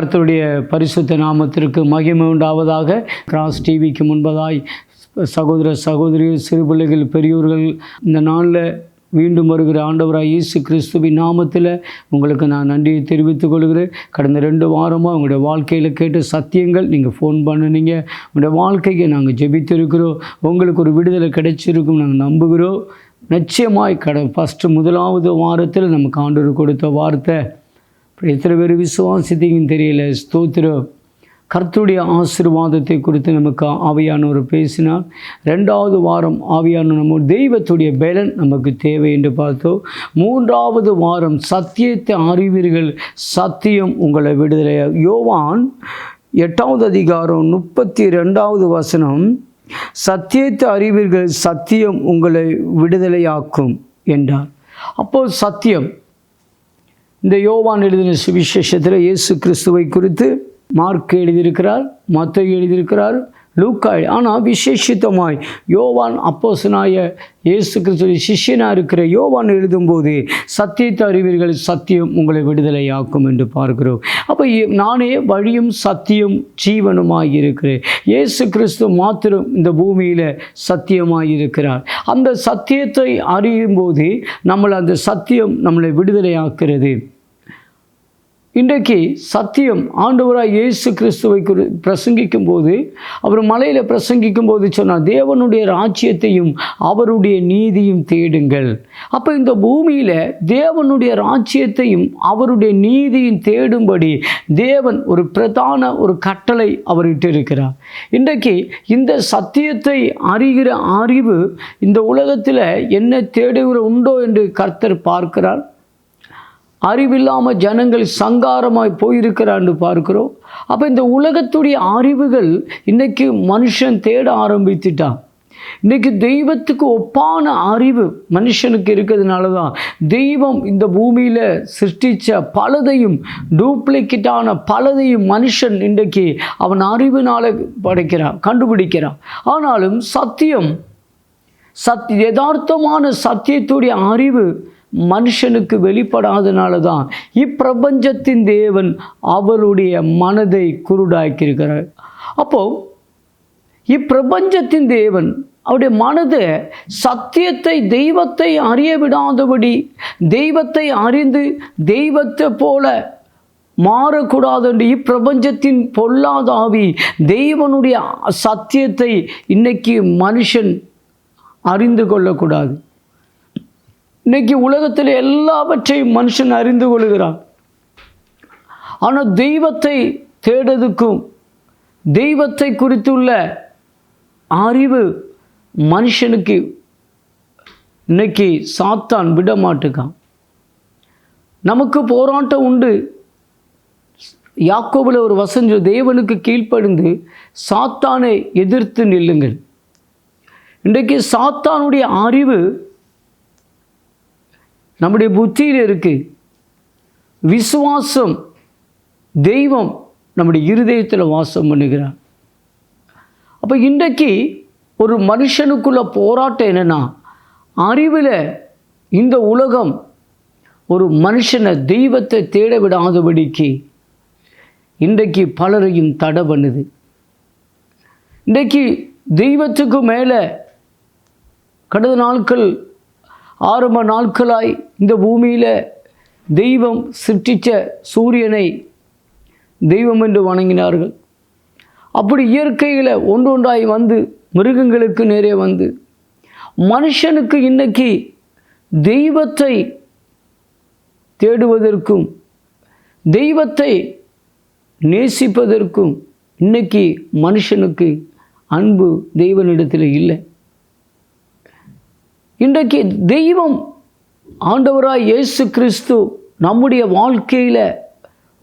கர்த்தருடைய பரிசுத்த நாமத்திற்கு மகிமை உண்டாவதாக. கிராஸ் டிவிக்கு முன்பதாய் சகோதர சகோதரிகள், சிறு பிள்ளைகள், பெரியோர்கள், இந்த நாளில் மீண்டும் வருகிற ஆண்டவராக இயேசு கிறிஸ்துவின் நாமத்தில் உங்களுக்கு நான் நன்றியை தெரிவித்துக் கொள்கிறேன். கடந்த 2 வாரமாக உங்களுடைய வாழ்க்கையில் கேட்ட சத்தியங்கள் நீங்கள் ஃபோன் பண்ணினீங்க. உங்களுடைய வாழ்க்கைக்கு நாங்கள் ஜெபித்திருக்கிறோம். உங்களுக்கு ஒரு விடுதலை கிடைச்சிருக்கும் நாங்கள் நம்புகிறோம். நிச்சயமாய் முதலாவது வாரத்தில் நமக்கு ஆண்டவர் கொடுத்த வார்த்தை எத்தனை பேர் விசுவாசித்தீங்கன்னு தெரியல. ஸ்தோத்திரம். கர்த்தருடைய ஆசீர்வாதத்தை குறித்து நமக்கு ஆவியானவர் பேசினார். 2வது வாரம் ஆவியான நம்ம தெய்வத்துடைய பலன் நமக்கு தேவை என்று பார்த்தோம். 3வது வாரம் சத்தியத்தை அறிவீர்கள், சத்தியம் உங்களை விடுதலை. யோவான் 8வது அதிகாரம் 32வது வசனம், சத்தியத்தை அறிவீர்கள், சத்தியம் உங்களை விடுதலையாக்கும் என்றார். அப்போது சத்தியம், இந்த யோவான் எழுதின சுவிசேஷத்தில் இயேசு கிறிஸ்துவை குறித்து மார்க் எழுதியிருக்கிறார், மத்தேயு எழுதியிருக்கிறார், லூக்கா. ஆனால் விசேஷித்தமாய் யோவான் அப்போஸ்தலனாகிய இயேசு கிறிஸ்துவின் சிஷ்யனாக இருக்கிற யோவான் எழுதும்போது சத்தியத்தை அறிவீர்கள், சத்தியம் உங்களை விடுதலையாக்கும் என்று பார்க்கிறோம். அப்போ நானே வழியும் சத்தியம் ஜீவனுமாய் இருக்கிறேன். இயேசு கிறிஸ்து மாத்திரம் இந்த பூமியில் சத்தியமாய் இருக்கிறார். அந்த சத்தியத்தை அறியும் போது அந்த சத்தியம் நம்மளை விடுதலையாக்குறது. இன்றைக்கு சத்தியம் ஆண்டவராக இயேசு கிறிஸ்துவை பிரசங்கிக்கும் போது, அவர் மலையில் பிரசங்கிக்கும் போது சொன்னார், தேவனுடைய ராஜ்யத்தையும் அவருடைய நீதியும் தேடுங்கள். அப்போ இந்த பூமியில் தேவனுடைய ராஜ்யத்தையும் அவருடைய நீதியும் தேடும்படி தேவன் ஒரு பிரதான ஒரு கட்டளை அவர்கிட்ட இருக்கிறார். இன்றைக்கு இந்த சத்தியத்தை அறிகிற அறிவு இந்த உலகத்தில் என்ன தேடுகிற உண்டோ என்று கர்த்தர் பார்க்கிறார். அறிவில்லாமல் ஜனங்கள் சங்காரமாய் போயிருக்கிறான்னு பார்க்கிறோம். அப்போ இந்த உலகத்துடைய அறிவுகள் இன்றைக்கி மனுஷன் தேட ஆரம்பித்துட்டான். இன்றைக்கி தெய்வத்துக்கு ஒப்பான அறிவு மனுஷனுக்கு இருக்கிறதுனால தான் தெய்வம் இந்த பூமியில் சிருஷ்டித்த பலதையும், டூப்ளிகேட்டான பலதையும் மனுஷன் இன்றைக்கு அவன் அறிவினால் கண்டுபிடிக்கிறான். ஆனாலும் யதார்த்தமான சத்தியத்துடைய அறிவு மனுஷனுக்கு வெளிப்படாதனால தான் இப்பிரபஞ்சத்தின் தேவன் அவருடைய மனதை குருடாக்கியிருக்கிறார். அப்போது இப்பிரபஞ்சத்தின் தேவன் அவருடைய மனதை சத்தியத்தை, தெய்வத்தை அறிய விடாதபடி, தெய்வத்தை அறிந்து தெய்வத்தை போல மாறக்கூடாது என்று இப்பிரபஞ்சத்தின் பொல்லாத ஆவி தெய்வனுடைய சத்தியத்தை இன்னைக்கு மனுஷன் அறிந்து கொள்ளக்கூடாது. இன்றைக்கி உலகத்தில் எல்லாவற்றையும் மனுஷன் அறிந்து கொள்கிறான். ஆனால் தெய்வத்தை தேடுறதுக்கும் தெய்வத்தை குறித்துள்ள அறிவு மனுஷனுக்கு இன்னைக்கு சாத்தான் விட மாட்டுக்கான். நமக்கு போராட்டம் உண்டு. யாக்கோபில் ஒரு வசனம், தேவனுக்கு கீழ்ப்படிந்து சாத்தானை எதிர்த்து நில்லுங்கள். இன்றைக்கு சாத்தானுடைய அறிவு நம்முடைய புத்தியில் இருக்குது. விசுவாசம், தெய்வம் நம்முடைய இருதயத்தில் வாசம் பண்ணுகிறார். அப்போ இன்றைக்கு ஒரு மனுஷனுக்குள்ள போராட்டம் என்னென்னா, அறிவில் இந்த உலகம் ஒரு மனுஷனை தெய்வத்தை தேட விடாதபடிக்கு இன்றைக்கு பலரையும் தடை பண்ணுது. இன்றைக்கு தெய்வத்துக்கு மேலே கடந்த நாட்கள், ஆரம்ப நாட்களாய் இந்த பூமியில் தெய்வம் சிருஷ்டித்த சூரியனை தெய்வம் என்று வணங்கினார்கள். அப்படி இயற்கையில் ஒன்றொன்றாய் வந்து மிருகங்களுக்கு நேரே வந்து மனுஷனுக்கு இன்னைக்கு தெய்வத்தை தேடுவதற்கும் தெய்வத்தை நேசிப்பதற்கும் இன்னைக்கு மனுஷனுக்கு அன்பு தெய்வனிடத்தில் இல்லை. இன்றைக்கு தெய்வம் ஆண்டவராய் இயேசு கிறிஸ்து நம்முடைய வாழ்க்கையில்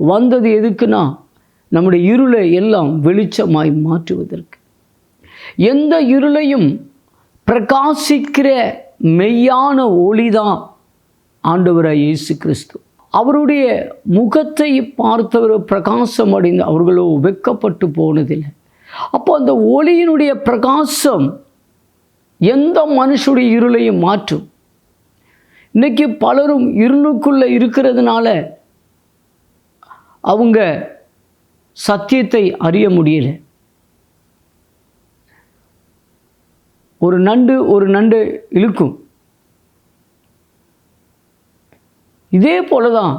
வந்தது எதுக்குன்னா, நம்முடைய இருளை எல்லாம் வெளிச்சமாய் மாற்றுவதற்கு. எந்த இருளையும் பிரகாசிக்கிற மெய்யான ஒளிதான் ஆண்டவராய் இயேசு கிறிஸ்து. அவருடைய முகத்தை பார்த்தவர் பிரகாசம் அடைந்து அவர்களோ வெட்கப்பட்டு போனதில்லை. அப்போ அந்த ஒளியினுடைய பிரகாசம் எந்த மனுஷனுடைய இருளையும் மாற்றும். இன்றைக்கி பலரும் இருளுக்குள்ளே இருக்கிறதுனால அவங்க சத்தியத்தை அறிய முடியல. ஒரு நண்டு இழுக்கும். இதே போல தான்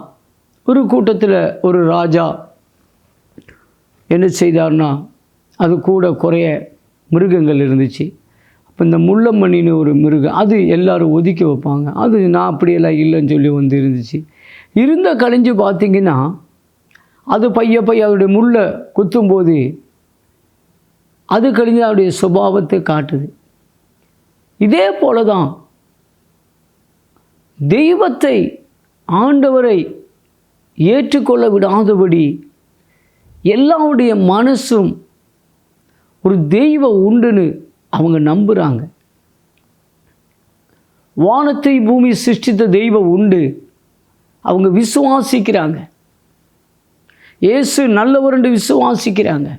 ஒரு கூட்டத்தில் ஒரு ராஜா என்ன செய்தார்னா, அது கூட குறைய மிருகங்கள் இருந்துச்சு. அப்போ இந்த முள்ளம்மணின்னு ஒரு மிருகம், அது எல்லோரும் ஒதுக்கி வைப்பாங்க. அது நான் அப்படியெல்லாம் இல்லைன்னு சொல்லி இருந்துச்சு. இருந்த கழிஞ்சு பார்த்திங்கன்னா, அது பைய அதோடைய முள்ளை குத்தும்போது அது கழிஞ்சு அவருடைய சுபாவத்தை காட்டுது. இதே போல தான் தெய்வத்தை, ஆண்டவரை ஏற்றுக்கொள்ள விடாதபடி எல்லாருடைய மனசும் ஒரு தெய்வம் உண்டுன்னு அவங்க நம்புகிறாங்க. வானத்தை பூமி சிருஷ்டித்த தெய்வம் உண்டு, அவங்க விசுவாசிக்கிறாங்க. இயேசு நல்லவர் என்று விசுவாசிக்கிறாங்க.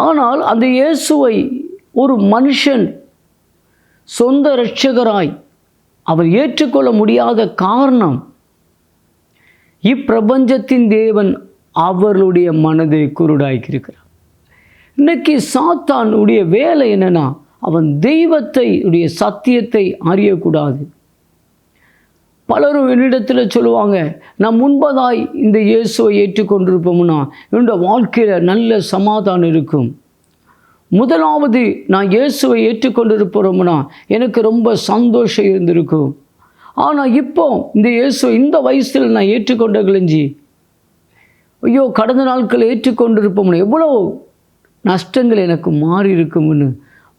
ஆனால் அந்த இயேசுவை ஒரு மனுஷன் சொந்த இரட்சகராய் அவர் ஏற்றுக்கொள்ள முடியாத காரணம், இப்பிரபஞ்சத்தின் தேவன் அவர்களுடைய மனதை குருடாக்கியிருக்கிறார். இன்னைக்கு சாத்தானுடைய வேலை என்னன்னா, அவன் தெய்வத்தை உடைய சத்தியத்தை அறியக்கூடாது. பலரும் என்னிடத்தில் சொல்லுவாங்க, நான் முன்பதாய் இந்த இயேசுவை ஏற்றுக்கொண்டிருப்போம்னா என்னோட வாழ்க்கையில் நல்ல சமாதானம் இருக்கும். முதலாவது நான் இயேசுவை ஏற்றுக்கொண்டிருப்போம்னா எனக்கு ரொம்ப சந்தோஷம் இருந்திருக்கும். ஆனால் இப்போ இந்த இயேசுவை இந்த வயசில் நான் ஏற்றுக்கொண்ட கழிஞ்சி, ஐயோ கடந்த நாட்கள் ஏற்றுக்கொண்டிருப்போம்னா எவ்வளோ நஷ்டங்கள் எனக்கு மாறி இருக்கும்னு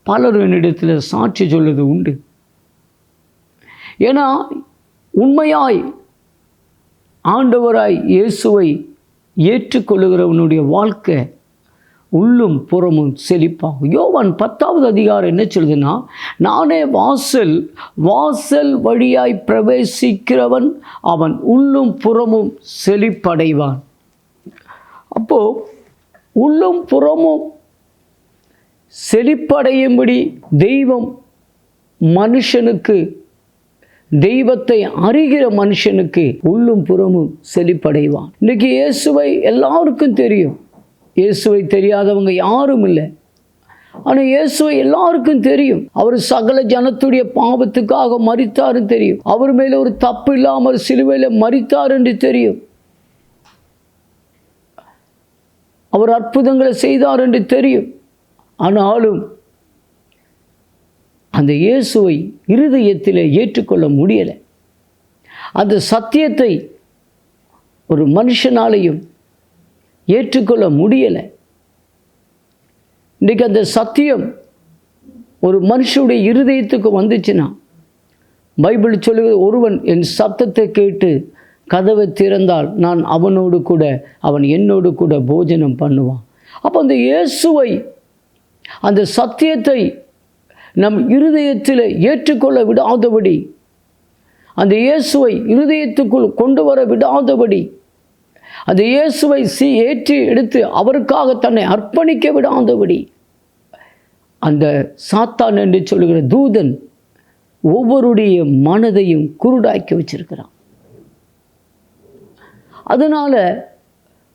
பலரும் என்னிடத்தில் சாட்சி சொல்வது உண்டு. ஏன்னா உண்மையாய் ஆண்டவராய் இயேசுவை ஏற்றுக்கொள்ளுகிறவனுடைய வாழ்க்கை உள்ளும் புறமும் செழிப்பாகும். யோவான் 10வது அதிகாரம் என்ன சொல்லுதுன்னா, நானே வாசல் வழியாய் பிரவேசிக்கிறவன் அவன் உள்ளும் புறமும் செழிப்படைவான். அப்போது உள்ளும் புறமும் செழிப்படையும்படி தெய்வம் மனுஷனுக்கு, தெய்வத்தை அறிகிற மனுஷனுக்கு உள்ளும் புறமும் செழிப்படைவான். இன்றைக்கி இயேசுவை எல்லாருக்கும் தெரியும். இயேசுவை தெரியாதவங்க யாரும் இல்லை. ஆனால் இயேசுவை எல்லாருக்கும் தெரியும். அவர் சகல ஜனத்துடைய பாவத்துக்காக மரித்தாருன்னு தெரியும். அவர் மேலே ஒரு தப்பு இல்லாமல் சிலுவையில் மரித்தார் என்று தெரியும். அவர் அற்புதங்களை செய்தார் என்று தெரியும். ஆனாலும் அந்த இயேசுவை இருதயத்தில் ஏற்றுக்கொள்ள முடியலை. அந்த சத்தியத்தை ஒரு மனுஷனாலையும் ஏற்றுக்கொள்ள முடியலை. இன்றைக்கு அந்த சத்தியம் ஒரு மனுஷனுடைய இருதயத்துக்கு வந்துச்சுன்னா, பைபிள் சொல்லுகிறது, ஒருவன் என் சத்தத்தை கேட்டு கதவை திறந்தால் நான் அவனோடு கூட, அவன் என்னோடு கூட போஜனம் பண்ணுவான். அப்போ அந்த இயேசுவை, அந்த சத்தியத்தை நம் இருதயத்தில் ஏற்றுக்கொள்ள விடாதபடி, அந்த இயேசுவை இருதயத்துக்குள் கொண்டு வர விடாதபடி, அந்த இயேசுவை ஏற்றி எடுத்து அவருக்காக தன்னை அர்ப்பணிக்க விடாதபடி அந்த சாத்தான் என்று சொல்லுகிற தூதன் ஒவ்வொருடைய மனதையும் குருடாக்கி வச்சிருக்கிறான். அதனால்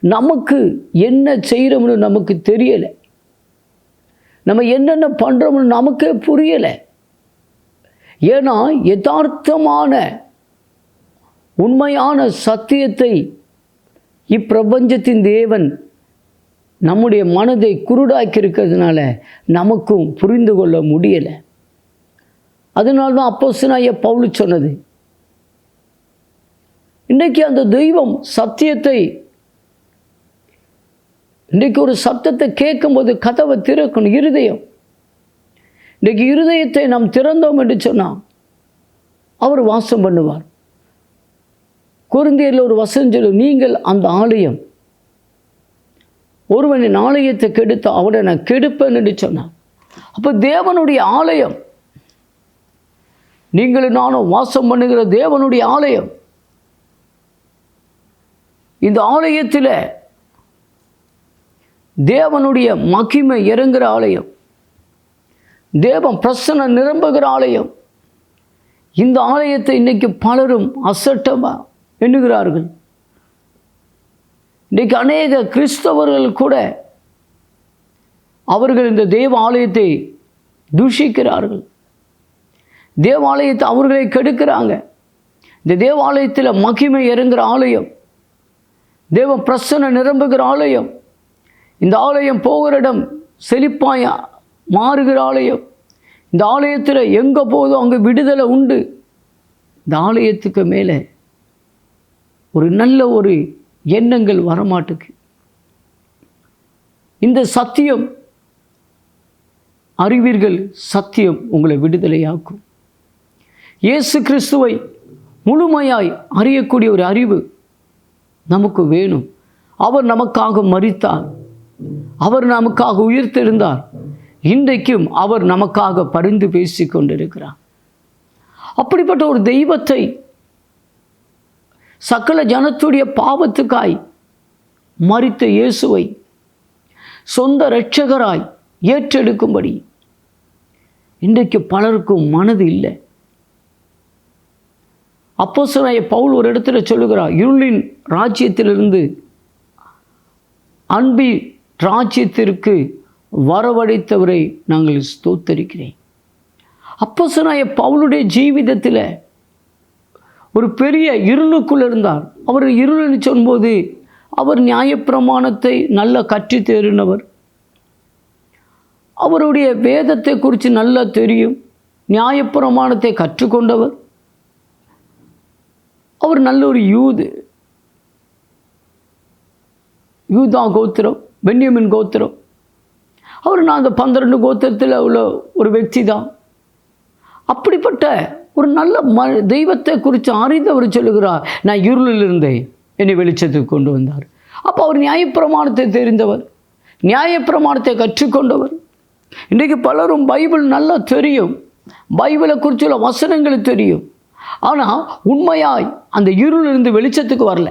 நமக்கு என்ன செய்கிறோம்னு நமக்கு தெரியலை. நம்ம என்னென்ன பண்ணுறோம்னு நமக்கே புரியலை. ஏன்னா யதார்த்தமான உண்மையான சத்தியத்தை இப்பிரபஞ்சத்தின் தேவன் நம்முடைய மனதை குருடாக்கி இருக்கிறதுனால நமக்கும் புரிந்து கொள்ள முடியலை. அதனால்தான் அப்போஸ்தலனாகிய பவுல் சொன்னது, இன்றைக்கு அந்த தெய்வம் சத்தியத்தை, இன்றைக்கு ஒரு சத்தத்தை கேட்கும்போது கதவை திறக்கணும் இருதயம். இன்றைக்கு இருதயத்தை நாம் திறந்தோம் என்று சொன்னால் அவர் வாசம் பண்ணுவார். கொரிந்தியரில் ஒரு வசனம் சொல்லும், நீங்கள் அந்த ஆலயம், ஒருவனின் ஆலயத்தை கெடுத்த அவனை நான் கெடுப்பேன் என்று சொன்னார். அப்போ தேவனுடைய ஆலயம், நீங்களும் நானும் வாசம் பண்ணுகிற தேவனுடைய ஆலயம். இந்த ஆலயத்தில் தேவனுடைய மகிமை இறங்குகிற ஆலயம், தேவன் பிரசன்னம் நிரம்புகிற ஆலயம். இந்த ஆலயத்தை இன்னைக்கு பலரும் அசட்டமாக எண்ணுகிறார்கள். இன்றைக்கு அநேக கிறிஸ்தவர்கள் கூட அவர்கள் இந்த தேவாலயத்தை தூஷிக்கிறார்கள். தேவாலயத்தை அவர்களை கெடுக்கிறாங்க. இந்த தேவாலயத்தில் மகிமை இறங்குகிற ஆலயம், தேவ பிரசன்னம் நிரம்புகிற ஆலயம், இந்த ஆலயம் போகிற இடம் செழிப்பாய் மாறுகிற ஆலயம். இந்த ஆலயத்தில் எங்கே போதோ அங்கே விடுதலை உண்டு. இந்த ஆலயத்துக்கு மேலே ஒரு நல்ல ஒரு எண்ணங்கள் வரமாட்டுக்கு. இந்த சத்தியம் அறிவீர்கள், சத்தியம் உங்களை விடுதலையாக்கும். இயேசு கிறிஸ்துவை முழுமையாய் அறியக்கூடிய ஒரு அறிவு நமக்கு வேணும். அவர் நமக்காக மரித்தார், அவர் நமக்காக உயிர்த்தெழுந்தார். இன்றைக்கும் அவர் நமக்காக பரிந்து பேசி கொண்டிருக்கிறார். அப்படிப்பட்ட ஒரு தெய்வத்தை சகல ஜனத்துடைய பாவத்துக்காய் மரித்த இயேசுவை சொந்த இரட்சகராய் ஏற்றெடுக்கும்படி இன்றைக்கு பலருக்கும் மனது இல்லை. அப்போஸ்தலனாகிய பவுல் ஒரு இடத்துல சொல்லுகிறார், இருளின் ராஜ்யத்திலிருந்து அன்பின் ராஜ்யத்திற்கு வரவழைத்தவரை நாங்கள் ஸ்தோத்தரிக்கிறேன். அப்போஸ்தலனாகிய பவுலுடைய ஜீவிதத்தில் ஒரு பெரிய இருளுக்குள் இருந்தார். அவர் இருள்னு சொல்லும்போது அவர் நியாயப்பிரமாணத்தை நல்லா கற்று தேறினவர். அவருடைய வேதத்தை குறித்து நல்லா தெரியும். நியாயப்பிரமாணத்தை கற்றுக்கொண்டவர். அவர் நல்ல ஒரு யூதா கோத்திரம், பென்யமின் கோத்திரம். அவர் நான் அந்த 12 கோத்திரத்தில் உள்ள ஒரு వ్యక్తి தான். அப்படிப்பட்ட ஒரு நல்ல தெய்வத்தை குறித்து அறிந்தவர் சொல்லுகிறார், நான் இருளில் இருந்தேன், என்னை வெளிச்சத்துக்கு கொண்டு வந்தார். அப்போ அவர் நியாயப்பிரமாணத்தை தெரிந்தவர், நியாயப்பிரமாணத்தை கற்றுக்கொண்டவர். இன்றைக்கு பலரும் பைபிள் நல்லா தெரியும், பைபிளை குறித்துள்ள வசனங்கள் தெரியும். ஆனால் உண்மையாய் அந்த இருளிலிருந்து வெளிச்சத்துக்கு வரல.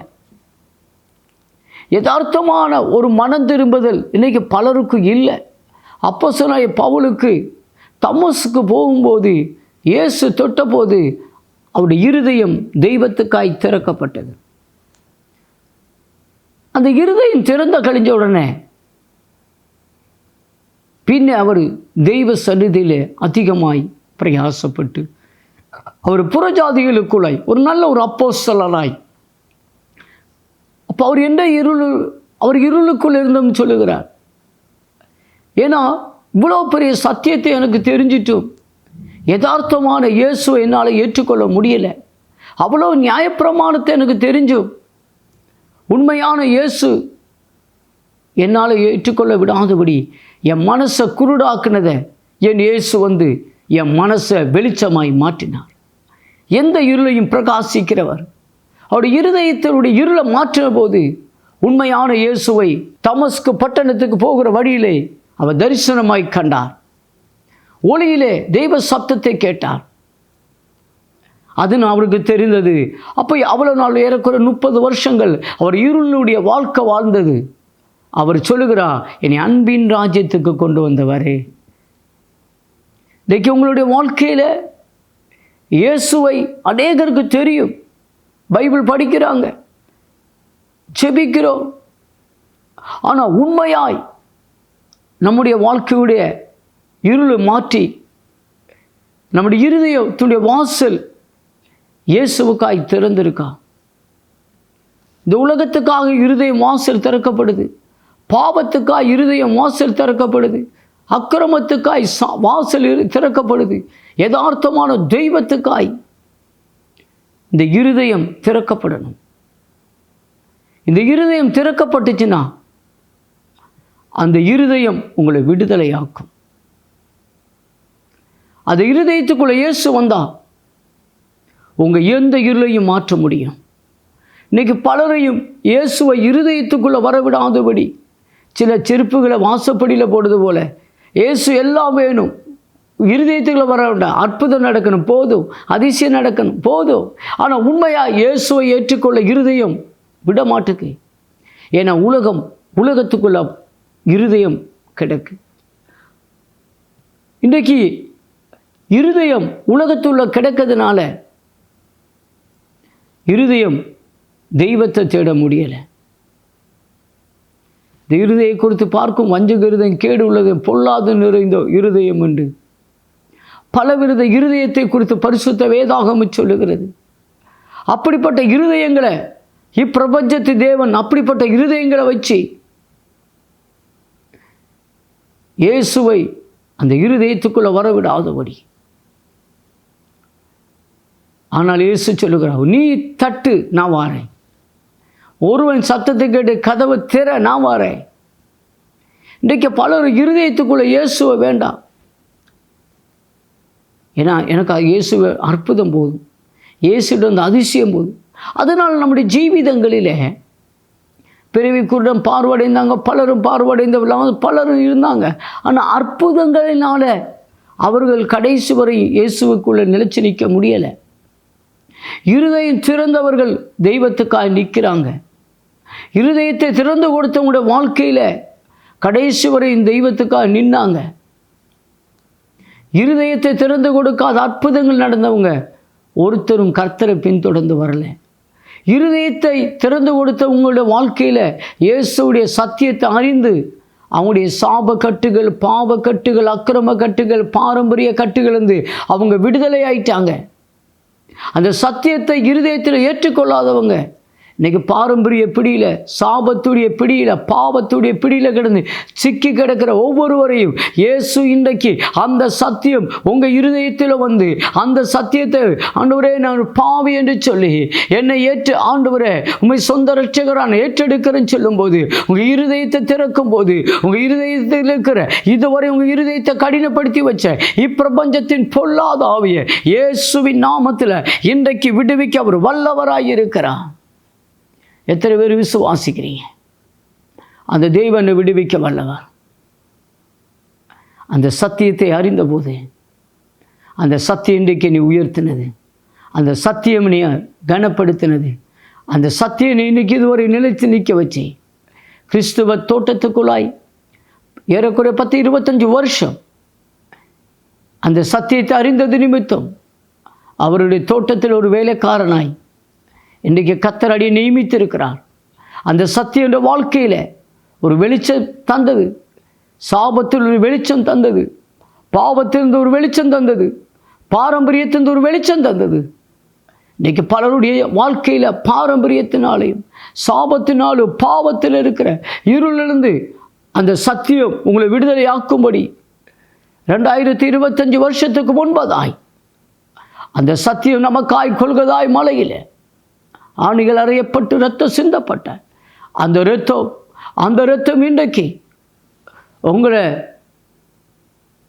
யதார்த்தமான ஒரு மனம் திரும்புதல் இன்றைக்கி பலருக்கு இல்லை. அப்போஸ்தலனாகிய பவுலுக்கு தமஸ்குக்கு போகும்போது இயேசு தொட்டபோது அவருடைய இருதயம் தெய்வத்துக்காய் திறக்கப்பட்டது. அந்த இருதயம் திறந்த கழிஞ்ச உடனே பின்ன அவர் தெய்வ சந்நிதியிலே அதிகமாய் பிரயாசப்பட்டு அவர் புறஜாதிகளுக்குள்ளாய் ஒரு நல்ல ஒரு அப்போஸ்தலனாய். அப்போ அவர் என்ன அவர் இருளுக்குள் இருந்தோம்னு சொல்லுகிறார். ஏன்னா இவ்வளோ பெரிய சத்தியத்தை எனக்கு தெரிஞ்சிட்டும் யதார்த்தமான இயேசுவை என்னால் ஏற்றுக்கொள்ள முடியலை. அவ்வளோ நியாயப்பிரமாணத்தை எனக்கு தெரிஞ்சும் உண்மையான இயேசு என்னால் ஏற்றுக்கொள்ள விடாதபடி என் மனசை குருடாக்குனதை என் இயேசு வந்து என் மனசை வெளிச்சமாய் மாற்றினார். எந்த இருளையும் பிரகாசிக்கிறவர். அவருடைய இருதயத்தினுடைய இருளை மாற்றின போது உண்மையான இயேசுவை தமஸ்கு பட்டணத்துக்கு போகிற வழியிலே அவர் தரிசனமாய் கண்டார். ஒளியிலே தெய்வ சப்தத்தை கேட்டார். அது அவருக்கு தெரிந்தது. அப்போ அவ்வளோ நாள் ஏறக்குறை 30 வருஷங்கள் அவர் இருளுடைய வாழ்க்கை வாழ்ந்தது. அவர் சொல்லுகிறார், என்னை அன்பின் ராஜ்யத்துக்கு கொண்டு வந்தவரே. இன்றைக்கு உங்களுடைய வாழ்க்கையில் இயேசுவை அநேகருக்கு தெரியும், பைபிள் படிக்கிறாங்க, ஜெபிக்கிறோம். ஆனால் உண்மையாய் நம்முடைய வாழ்க்கையுடைய இருளை மாற்றி நம்முடைய இருதயத்துடைய வாசல் இயேசுவுக்காய் திறந்திருக்கா? இந்த உலகத்துக்காக இருதயம் வாசல் திறக்கப்படுது, பாவத்துக்காய் இருதயம் வாசல் திறக்கப்படுது, அக்கிரமத்துக்காய் வாசல் திறக்கப்படுது, யதார்த்தமான தெய்வத்துக்காய் இந்த இருதயம் திறக்கப்படணும். இந்த இருதயம் திறக்கப்பட்டுச்சுன்னா அந்த இருதயம் உங்களை விடுதலையாக்கும். அந்த இருதயத்துக்குள்ளே இயேசு வந்தா உங்கள் எந்த இருளையும் மாற்ற முடியும். இன்றைக்கி பலரையும் இயேசுவை இருதயத்துக்குள்ளே வரவிடாதபடி சில செருப்புகளை வாசப்படியில் போடுறது போல இயேசு எல்லாம் வேணும், இருதயத்துக்குள்ளே வர வேண்டாம், அற்புதம் நடக்கணும் போதும், அதிசயம் நடக்கணும் போதும். ஆனால் உண்மையாக இயேசுவை ஏற்றுக்கொள்ள இருதயம் விட மாட்டுக்கு. ஏன்னா உலகத்துக்குள்ள இருதயம் கிடக்கு. இன்றைக்கு இருதயம் உலகத்துள்ள கிடக்கிறதுனால இருதயம் தெய்வத்தை தேட முடியலை. இந்த இருதயை குறித்து பார்க்கும் வஞ்சக இருதயம், கேடு உள்ளது, பொல்லாது நிறைந்த இருதயம் என்று பலவித இருதயத்தை குறித்து பரிசுத்த வேதாகமம் சொல்லுகிறது. அப்படிப்பட்ட இருதயங்களை இப்பிரபஞ்சத்து தேவன் அப்படிப்பட்ட இருதயங்களை வச்சு இயேசுவை அந்த இருதயத்துக்குள்ள வரவிடாதபடி. ஆனால் இயேசு சொல்லுகிறார், நீ தட்டு, நான் வாரேன். ஒருவன் சத்தத்தை கேட்டு கதவை திற, நான் வாரேன். இன்றைக்கு பலர் இருதயத்துக்குள்ள இயேசுவை வேண்டாம். ஏன்னா எனக்கு இயேசுவை அற்புதம் போதும், இயேசுவிடம் அந்த அதிசயம் போதும். அதனால் நம்முடைய ஜீவிதங்களிலே பிறவி குருடன் பார்வடைந்தாங்க, பலரும் பார்வடைந்தவர்களாக பலரும் இருந்தாங்க. ஆனால் அற்புதங்களினால அவர்கள் கடைசி வரை இயேசுவுக்குள்ளே நிலைச்சு நிற்க முடியலை. இருதயம் திறந்தவர்கள் தெய்வத்துக்காக நிற்கிறாங்க. இருதயத்தை திறந்து கொடுத்தவங்களுடைய வாழ்க்கையில் கடைசி வரை தெய்வத்துக்காக நின்னாங்க. இருதயத்தை திறந்து கொடுக்காத அற்புதங்கள் நடந்தவங்க ஒருத்தரும் கர்த்தரை பின்தொடர்ந்து வரல. இருதயத்தை திறந்து கொடுத்தவங்களுடைய வாழ்க்கையில் இயேசுடைய சத்தியத்தை அறிந்து அவங்களுடைய சாப கட்டுகள், பாவ கட்டுகள், அக்கிரம கட்டுகள், பாரம்பரிய கட்டுகள் இருந்து அவங்க விடுதலை ஆயிட்டாங்க. அந்த சத்தியத்தை இருதயத்தில் ஏற்றுக்கொள்ளாதவங்க இன்றைக்கி பாரம்பரிய பிடியில், சாபத்துடைய பிடியில், பாவத்துடைய பிடியில் கிடந்து சிக்கி கிடக்கிற ஒவ்வொருவரையும் இயேசு இன்றைக்கு அந்த சத்தியம் உங்கள் இருதயத்தில் வந்து அந்த சத்தியத்தை, ஆண்டவரே நான் பாவி என்று சொல்லி என்னை ஏற்று, ஆண்டவரே உண்மை சொந்த ரட்சகரான ஏற்றெடுக்கிறேன்னு சொல்லும்போது, உங்கள் இருதயத்தை திறக்கும் போது, உங்கள் இருதயத்தில் இருக்கிற இதுவரை உங்கள் இருதயத்தை கடினப்படுத்தி வச்ச இப்பிரபஞ்சத்தின் பொல்லாத ஆவியை இயேசுவின் நாமத்தில் இன்றைக்கு விடுவிக்க அவர் வல்லவராய் இருக்கிறார். எத்தனை பேர் விசுவாசிக்கிறீங்க? அந்த தேவனை விடுவிக்க வல்லவர். அந்த சத்தியத்தை அறிந்தபோது, அந்த சத்தியம் இன்றைக்கு நீ உயர்த்தினது, அந்த சத்தியம் நீ கனப்படுத்தினது, அந்த சத்தியம் நீ இன்றைக்கி இதுவரை நிலைத்து நிற்க வச்சு கிறிஸ்துவ தோட்டத்துக்குள்ளாய் ஏறக்குறைய 10-25 வருஷம் அந்த சத்தியத்தை அறிந்தது நிமித்தம் அவருடைய தோட்டத்தில் ஒரு வேலைக்காரனாய் இன்றைக்கு கர்த்தர் அடியை நியமித்திருக்கிறார். அந்த சத்திய வாழ்க்கையில் ஒரு வெளிச்சம் தந்தது, சாபத்தில் ஒரு வெளிச்சம் தந்தது, பாவத்திலிருந்து ஒரு வெளிச்சம் தந்தது, பாரம்பரியத்திலிருந்து ஒரு வெளிச்சம் தந்தது. இன்றைக்கு பலருடைய வாழ்க்கையில் பாரம்பரியத்தினாலையும் சாபத்தினாலும் பாவத்தில் இருக்கிற இருளிலிருந்து அந்த சத்தியம் உங்களை விடுதலை ஆக்கும்படி 2025 வருஷத்துக்கு முன்பதாய் அந்த சத்தியம் நமக்காய் கொள்கதாய் மலையில் ஆணிகள் அறையப்பட்டு இரத்தம் சிந்தப்பட்ட அந்த இரத்தம் இன்றைக்கு உங்களை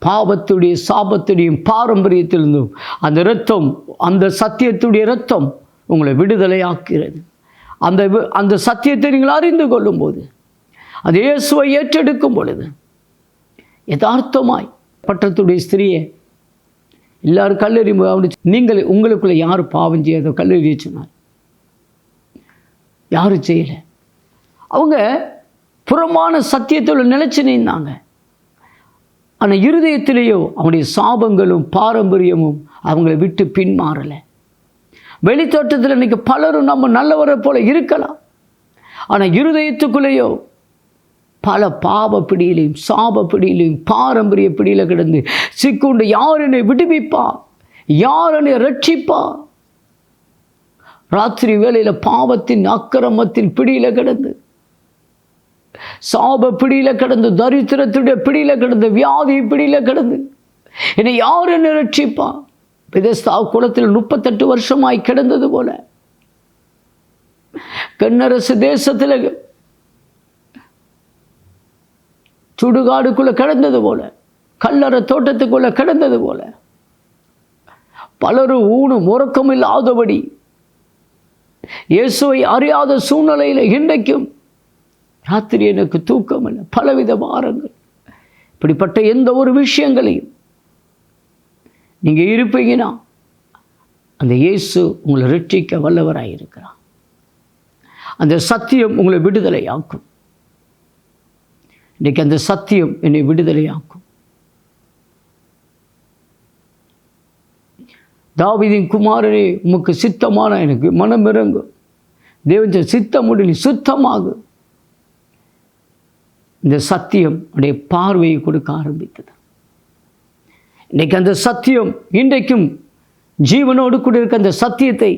பாவத்துடைய சாபத்துடையும் பாரம்பரியத்திலிருந்தும் அந்த இரத்தம், அந்த சத்தியத்துடைய இரத்தம் உங்களை விடுதலை ஆக்கிறது. அந்த சத்தியத்தை நீங்கள் அறிந்து கொள்ளும் போது, அது இயேசுவை ஏற்றெடுக்கும் பொழுது, யதார்த்தமாய் பட்டத்துடைய ஸ்திரியை எல்லாரும் கல்லெறி, நீங்கள் உங்களுக்குள்ளே யார் பாவம் செய்யாத கல்லெறிய சொன்னார்? யாரும் செய்யலை. அவங்க புறமான சத்தியத்தில் நிலைச்சு நின்றாங்க. ஆனால் இருதயத்திலேயோ அவனுடைய சாபங்களும் பாரம்பரியமும் அவங்களை விட்டு பின்மாறலை. வெளித்தோட்டத்தில் இன்றைக்கி பலரும் நம்ம நல்லவரை போல இருக்கலாம். ஆனால் இருதயத்துக்குள்ளேயோ பல பாவ பிடியிலையும் சாப பிடியிலையும் பாரம்பரிய பிடியில் கிடந்து சிக்குண்டு யார் என்னை விடுவிப்பா, யார் என்னை ரட்சிப்பா? ராத்திரி வேளையில் பாவத்தின் அக்கிரமத்தின் பிடியில் கிடந்து, சாப பிடியில் கிடந்து, தரித்திரத்துடைய பிடியில் கிடந்து, வியாதி பிடியில் கிடந்து என்னை யார் என்னை ரட்சிப்பா? பெதெஸ்தா குளத்தில் 38 வருஷமாய் கிடந்தது போல, கன்னரசு தேசத்தில் சுடுகாடுக்குள்ளே கிடந்தது போல, கல்லறை தோட்டத்துக்குள்ளே கிடந்தது போல, பலரும் ஊனும் உறக்கம் இல்லாதபடி இயேசுவை அறியாத சூழ்நிலையில் இன்றைக்கும் ராத்திரி எனக்கு தூக்கம் இல்லை, பலவித பாரங்கள். இப்படிப்பட்ட எந்த ஒரு விஷயங்களையும் நீங்கள் இருப்பீங்கன்னா அந்த இயேசு உங்களை ரட்சிக்க வல்லவராக இருக்கிறார். அந்த சத்தியம் உங்களை விடுதலை ஆக்கும். இன்றைக்கு அந்த சத்தியம் என்னை விடுதலை ஆக்கும். தாவீதின் குமாரனே, உமக்கு சித்தமான எனக்கு மனம் இறங்கும். தேவன் சித்தமுடி சுத்தமாகும். இந்த சத்தியம் உடைய பார்வையை கொடுக்க ஆரம்பித்தது. இன்றைக்கு அந்த சத்தியம், இன்றைக்கும் ஜீவனோடு கூட இருக்க அந்த சத்தியத்தை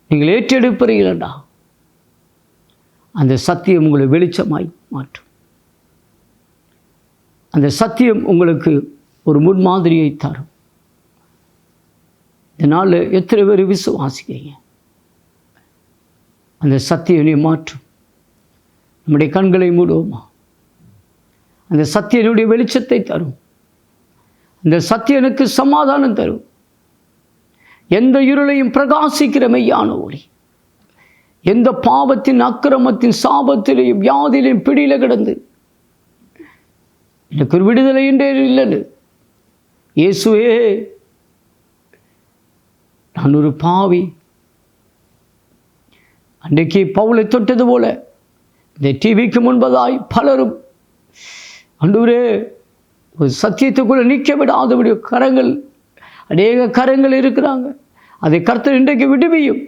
நீங்கள் ஏற்றெடுப்பீர்களா? அந்த சத்தியம் உங்களை வெளிச்சமாய் மாற்றும். அந்த சத்தியம் உங்களுக்கு ஒரு முன்மாதிரியை தரும். இதனால் எத்தனை பேர் விசுவாசிக்கிறீங்க? அந்த சத்தியனை மாற்றும். நம்முடைய கண்களை மூடுவோமா? அந்த சத்தியனுடைய வெளிச்சத்தை தரும். அந்த சத்தியனுக்கு சமாதானம் தரும். எந்த இருளையும் பிரகாசிக்கிற மெய்யான ஒளி. எந்த பாவத்தின், அக்கிரமத்தின், சாபத்திலையும், வியாதியிலையும் பிடியில கிடந்து எனக்கு ஒரு விடுதலை என்றே இல்லைன்னு, இயேசுவே நான் ஒரு பாவி, அன்றைக்கு பவுலை தொட்டது போல இந்த டிவிக்கு முன்பதாய் பலரும் ஆண்டவரே ஒரு சத்தியத்துக்குள்ள நிற்க விடாதபடி கரங்கள், அநேக கரங்கள் இருக்கிறாங்க. அதை கர்த்தர் இன்றைக்கு விடுவியும்.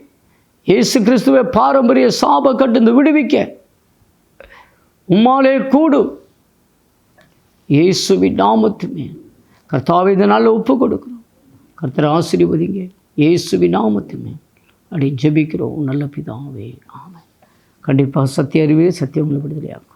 இயேசு கிறிஸ்துவை பாரம்பரிய சாப கட்டு விடுவிக்க உம்மாலே கூடும். இயேசுவின் நாமத்துமே கர்த்தாவை இதனால் ஒப்பு கொடுக்கிறோம். கர்த்தர் ஆசீர்வதிங்க. இயேசுவின் நாமத்துமே அப்படி ஜெபிக்கிறோம் நல்ல பிதாவே. ஆமென். கண்டிப்பாக சத்திய அறிவே சத்தியம் உங்களை விடுதலையாக்கும்.